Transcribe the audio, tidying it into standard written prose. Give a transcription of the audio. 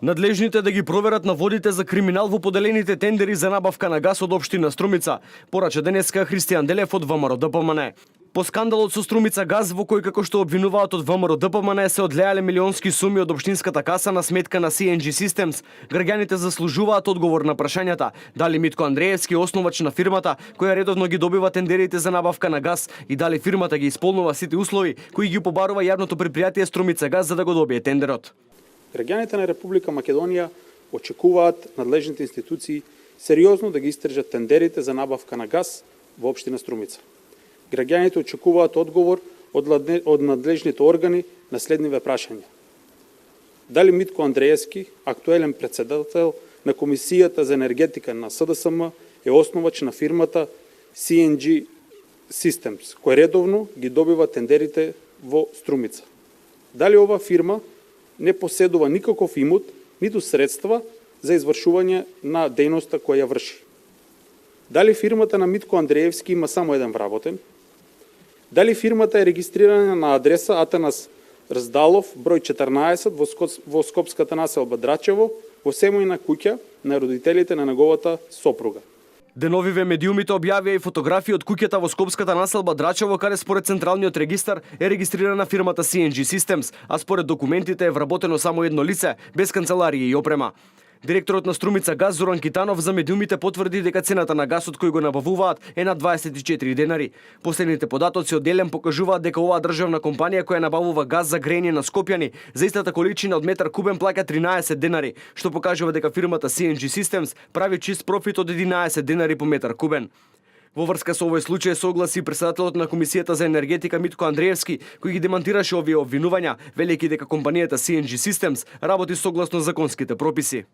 Надлежните да ги проверат наводите за криминал во поделените тендери за набавка на газ од општина Струмица, порача денеска Христијан Делев од ВМРО ДПМН. По скандалот со Струмица газ, во кој како што обвинуваат од ВМРО ДПМН се одлеале милионски суми од општинската каса на сметка на CNG Systems, граѓаните заслужуваат одговор на прашањата дали Митко Андреевски, основач на фирмата која редовно ги добива тендерите за набавка на газ, и дали фирмата ги исполнува сите услови кои ги побарува јавното предпријатие Струмица газ за да го добие тендерот. Граѓаните на Република Македонија очекуваат надлежните институции сериозно да ги истражат тендерите за набавка на газ во општина Струмица. Граѓаните очекуваат одговор од надлежните органи на следниве прашања. Дали Митко Андреевски, актуелен председател на Комисијата за енергетика на СДСМ, е основач на фирмата CNG Systems, кој редовно ги добива тендерите во Струмица? Дали ова фирма не поседува никаков имот, ниту средства за извршување на дејноста која ја врши? Дали фирмата на Митко Андреевски има само еден вработен? Дали фирмата е регистрирана на адреса Атанас Раздалов, број 14 во Скопската населба Драчево, во семејна куќа на родителите на неговата сопруга? Деновиве медиумите објавија и фотографии од куќата во Скопската населба Драчево, каде според Централниот регистар е регистрирана фирмата CNG Systems, а според документите е вработено само едно лице, без канцеларија и опрема. Директорот на Струмица газ Зоран Китанов за медиумите потврди дека цената на гасот кој го набавуваат е на 24 денари. Последните податоци од Делем покажуваат дека оваа државна компанија која набавува газ за грејење на скопјани за истата количина од метар кубен плаќа 13 денари, што покажува дека фирмата CNG Systems прави чист профит од 11 денари по метар кубен. Во врска со овој случај се огласи претседателот на Комисијата за енергетика Митко Андреевски, кој ги демантираше овие обвинувања, велејќи дека компанијата CNG Systems работи согласно законските прописи.